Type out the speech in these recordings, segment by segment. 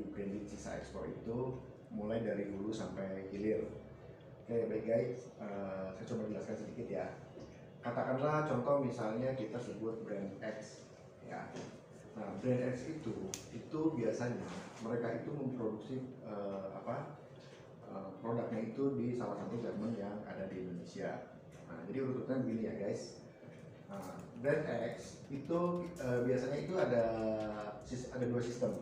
baju branded sisa ekspor itu mulai dari hulu sampai hilir. Oke, baik guys, saya coba jelaskan sedikit ya. Katakanlah contoh misalnya kita sebut brand X ya. Nah, brand X itu biasanya mereka itu memproduksi produknya itu di salah satu garment yang ada di Indonesia. Nah, jadi urutannya begini ya guys. Nah, brand X itu biasanya itu ada dua sistem.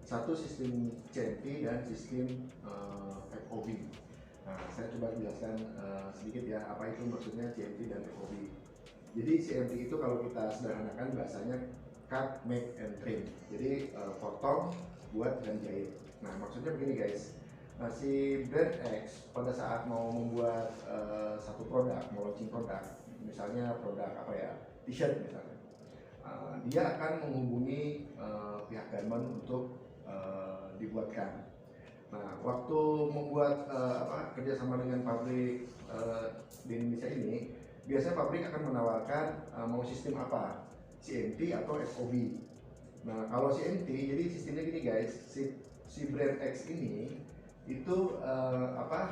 Satu sistem CMT dan sistem FOB. Nah, saya coba jelaskan sedikit ya apa itu maksudnya CMT dan FOB. Jadi CMT itu kalau kita sederhanakan bahasanya cut, make, and trim. Jadi potong, buat, dan jahit. Nah, maksudnya begini guys. Nah, si brand X pada saat mau membuat satu produk, mau launching produk, misalnya produk apa ya, t-shirt misalnya, dia akan menghubungi pihak garment untuk dibuatkan. Nah, waktu membuat kerjasama dengan pabrik di Indonesia ini, biasanya pabrik akan menawarkan mau sistem apa, CMT atau FOB. Nah, kalau CMT, jadi sistemnya gini guys, si brand X ini itu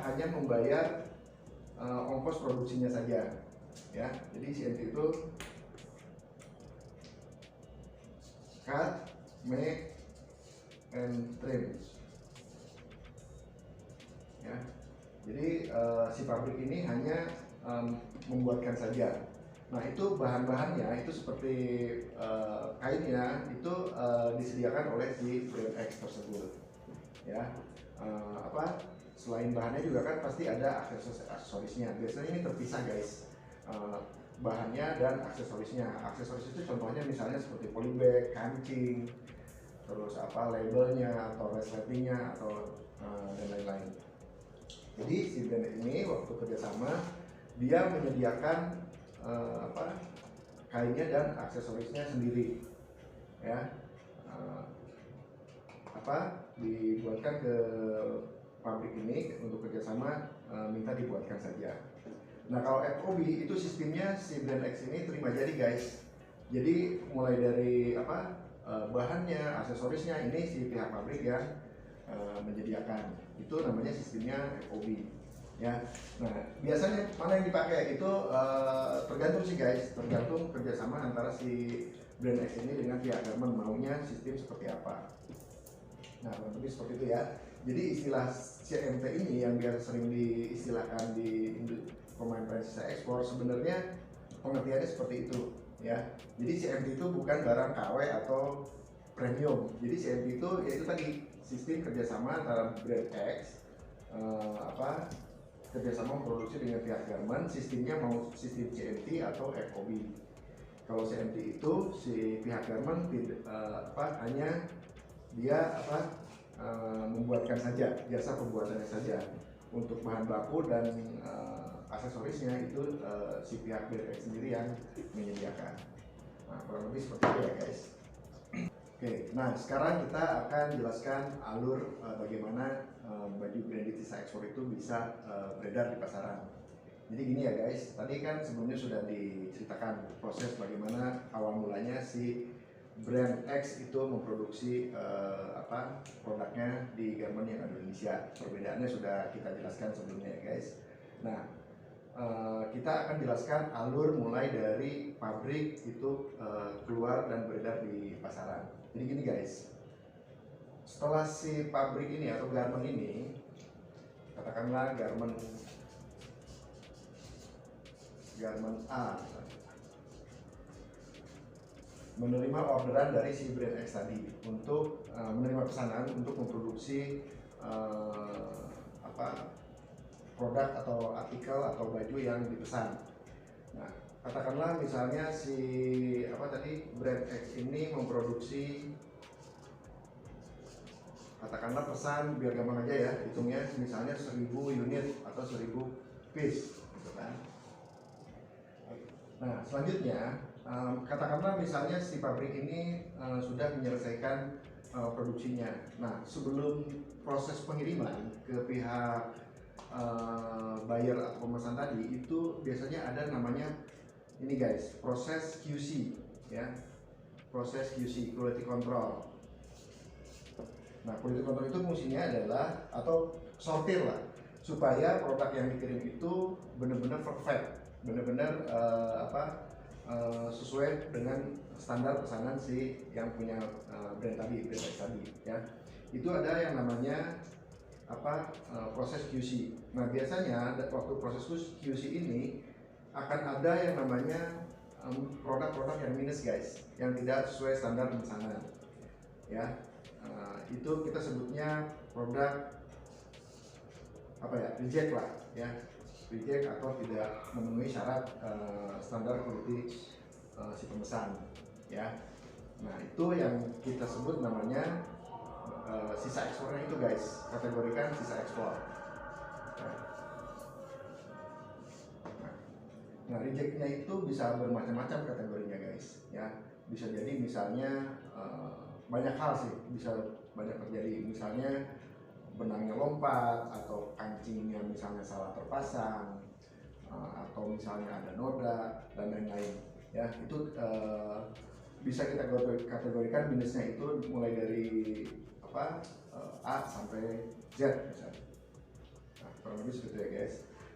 hanya membayar ongkos produksinya saja, ya. Jadi CMT itu cut, make, and trim. Ya, jadi si pabrik ini hanya membuatkan saja. Nah, itu bahan-bahannya itu seperti kainnya itu disediakan oleh si brand X tersebut. Ya, selain bahannya juga kan pasti ada aksesorisnya. Biasanya ini terpisah guys, bahannya dan aksesorisnya. Aksesoris itu contohnya misalnya seperti polybag, kancing, terus labelnya atau resletingnya atau dan lain-lain. Jadi si brand ini waktu kerjasama dia menyediakan kainnya dan aksesorisnya sendiri, ya, dibuatkan ke pabrik ini untuk kerjasama, minta dibuatkan saja. Nah, kalau FOB itu sistemnya si brand X ini terima jadi guys. Jadi mulai dari bahannya, aksesorisnya ini si pihak pabrik yang menyediakan. Itu namanya sistemnya FOB. Ya, nah biasanya mana yang dipakai itu tergantung sih guys, tergantung kerjasama antara si brand X ini dengan pihak garment maunya sistem seperti apa. Nah, lebih seperti itu ya. Jadi istilah CMT ini yang biasa sering diistilahkan di pemain sisa ekspor sebenarnya pengertiannya seperti itu ya. Jadi CMT itu bukan barang KW atau premium. Jadi CMT itu yaitu tadi sistem kerjasama antara brand X kerjasama memproduksi dengan pihak garment, sistemnya mau sistem CMT atau FOB. Kalau CMT itu si pihak garment hanya dia membuatkan saja, jasa pembuatannya saja. Untuk bahan baku dan aksesorisnya itu si pihak brand X sendiri yang menyediakan. Nah, kurang lebih seperti itu ya guys. Oke, nah sekarang kita akan jelaskan alur bagaimana baju branded sisa ekspor itu bisa beredar di pasaran. Jadi gini ya guys, tadi kan sebelumnya sudah diceritakan proses bagaimana awal mulanya si brand X itu memproduksi produknya di garment yang ada di Indonesia. Perbedaannya sudah kita jelaskan sebelumnya ya guys. Nah, kita akan jelaskan alur mulai dari pabrik itu keluar dan beredar di pasaran. Jadi gini guys, setelah si pabrik ini atau garment ini, katakanlah garment A menerima orderan dari si brand X tadi untuk menerima pesanan untuk memproduksi produk atau artikel atau baju yang dipesan. Nah, katakanlah misalnya si brand X ini memproduksi, katakanlah pesan biar gampang aja ya hitungnya, misalnya 1000 unit atau 1000 piece gitu kan. Nah, selanjutnya katakanlah misalnya si pabrik ini sudah menyelesaikan produksinya. Nah, sebelum proses pengiriman ke pihak buyer atau pemesan tadi itu biasanya ada namanya ini guys, proses QC ya, proses QC, quality control. Nah, quality control itu fungsinya adalah atau sortir lah, supaya produk yang dikirim itu benar-benar perfect, benar-benar sesuai dengan standar pesanan si yang punya brand X tadi ya. Itu ada yang namanya proses QC. Nah, biasanya waktu proses QC ini akan ada yang namanya produk-produk yang minus guys, yang tidak sesuai standar pesanan ya. Itu kita sebutnya produk reject lah ya, reject atau tidak memenuhi syarat standar quality si pemesan ya. Nah, itu yang kita sebut namanya sisa ekspornya itu guys, kategorikan sisa ekspor. Nah, rejectnya itu bisa bermacam-macam kategorinya guys ya. Bisa jadi misalnya banyak hal sih, bisa banyak terjadi. Misalnya benangnya lompat, atau kancingnya misalnya salah terpasang, atau misalnya ada noda dan lain-lain ya. Itu bisa kita kategorikan minusnya itu mulai dari A sampai Z misalnya. Nah, kurang lebih seperti itu ya guys.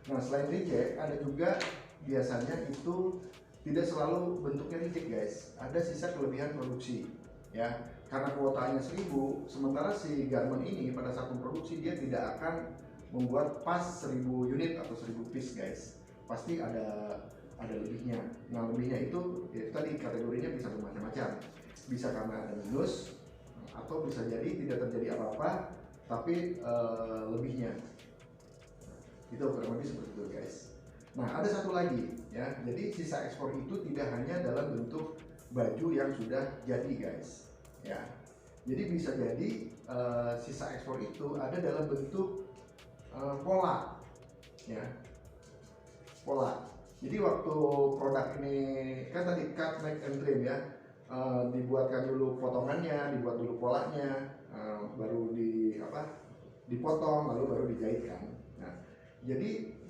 Nah, selain reject ada juga biasanya itu tidak selalu bentuknya reject guys, ada sisa kelebihan produksi ya. Karena kuotanya 1000, sementara si garment ini pada saat memproduksi dia tidak akan membuat pas 1000 unit atau 1000 piece guys, pasti ada lebihnya. Nah, lebihnya itu ya tadi kategorinya bisa bermacam-macam, bisa karena ada minus, atau bisa jadi tidak terjadi apa-apa tapi lebihnya. Itu kurang lebih seperti itu guys. Nah, ada satu lagi ya, jadi sisa ekspor itu tidak hanya dalam bentuk baju yang sudah jadi guys ya. Jadi bisa jadi sisa ekspor itu ada dalam bentuk pola ya, pola. Jadi waktu produk ini kan tadi cut, make, and trim ya, dibuatkan dulu potongannya, dibuat dulu polanya, baru dipotong, lalu baru dijahitkan. Nah, jadi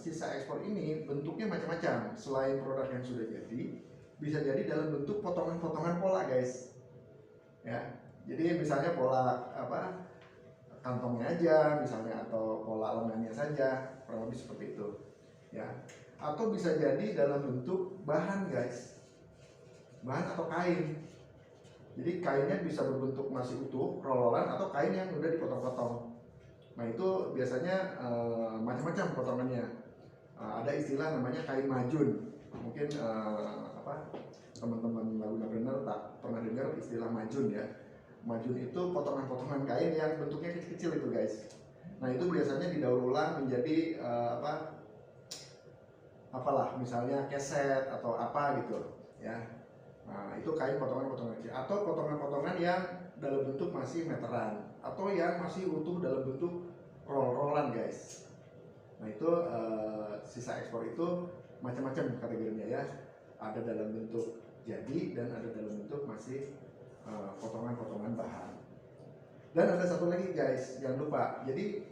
sisa ekspor ini bentuknya macam-macam. Selain produk yang sudah jadi, bisa jadi dalam bentuk potongan-potongan pola guys ya. Jadi misalnya pola kantongnya aja misalnya, atau pola lengannya saja, kurang lebih seperti itu ya. Atau bisa jadi dalam bentuk bahan guys, bahan atau kain. Jadi kainnya bisa berbentuk masih utuh, rololan, atau kain yang udah dipotong-potong. Nah, itu biasanya macam-macam potongannya. Ada istilah namanya kain majun. Mungkin teman-teman Laguna Brander tak pernah dengar istilah majun ya. Majun itu potongan-potongan kain yang bentuknya kecil-kecil itu guys. Nah, itu biasanya didaur ulang menjadi misalnya keset atau apa gitu ya. Nah, itu kain potongan-potongan kecil, atau potongan-potongan yang dalam bentuk masih meteran, atau yang masih utuh dalam bentuk roll-rollan guys. Nah, itu sisa ekspor itu macam-macam kategorinya ya. Ada dalam bentuk jadi dan ada dalam bentuk masih potongan-potongan bahan. Dan ada satu lagi guys, jangan lupa. Jadi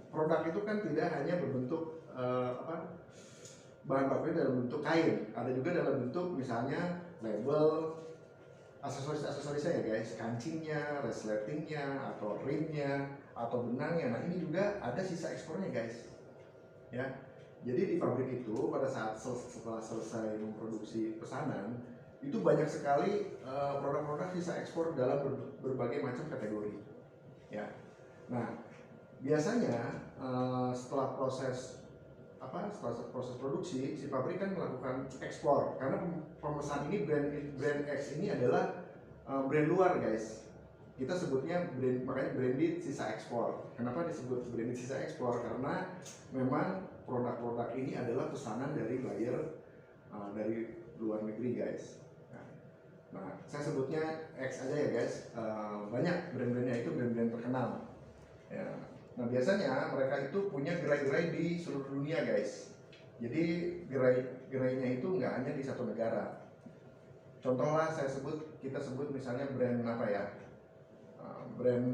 produk itu kan tidak hanya berbentuk bahan bakunya dalam bentuk kain, ada juga dalam bentuk misalnya label, aksesorisnya ya guys, kancingnya, resletingnya, atau rimnya, atau benangnya. Nah, ini juga ada sisa ekspornya guys ya. Jadi di pabrik itu pada saat setelah selesai memproduksi pesanan, itu banyak sekali produk-produk sisa ekspor dalam berbagai macam kategori ya. Nah, biasanya setelah proses produksi, si pabrik kan melakukan ekspor, karena pemesan ini brand X ini adalah brand luar guys. Kita sebutnya makanya branded sisa ekspor. Kenapa disebut branded sisa ekspor? Karena memang produk-produk ini adalah pesanan dari buyer dari luar negeri guys. Nah, saya sebutnya X aja ya guys. Banyak brand-brandnya itu brand-brand terkenal ya. Nah, biasanya mereka itu punya gerai-gerai di seluruh dunia guys. Jadi gerainya itu nggak hanya di satu negara. Contoh lah kita sebut misalnya brand brand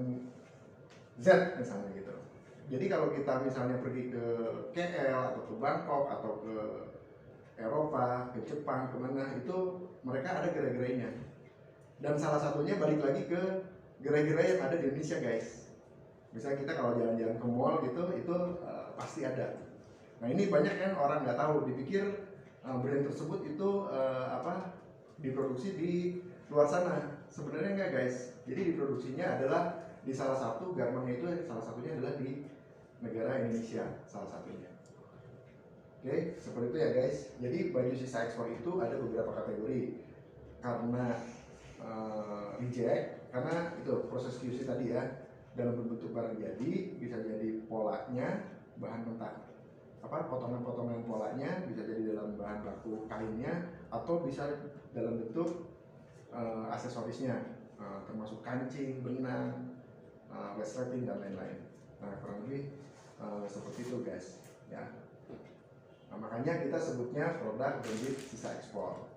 Z misalnya gitu. Jadi kalau kita misalnya pergi ke KL atau ke Bangkok atau ke Eropa, ke Jepang, kemana, itu mereka ada gerai-gerainya. Dan salah satunya balik lagi ke gerai-gerai yang ada di Indonesia guys. Misalnya kita kalau jalan-jalan ke mall gitu, itu pasti ada. Nah ini banyak kan orang nggak tahu, dipikir brand tersebut itu diproduksi di luar sana. Sebenarnya enggak guys. Jadi diproduksinya adalah di salah satu garmennya, itu salah satunya adalah di negara Indonesia salah satunya. Oke, seperti itu ya guys. Jadi baju sisa ekspor itu ada beberapa kategori. Karena reject, karena itu proses QC tadi ya, dalam bentuk barang jadi, bisa jadi polanya, bahan mentah, potongan-potongan polanya, bisa jadi dalam bahan baku kainnya, atau bisa dalam bentuk aksesorisnya, termasuk kancing, benang, resleting dan lain-lain. Nah kurang lebih seperti itu guys ya. Nah, makanya kita sebutnya produk branded sisa ekspor.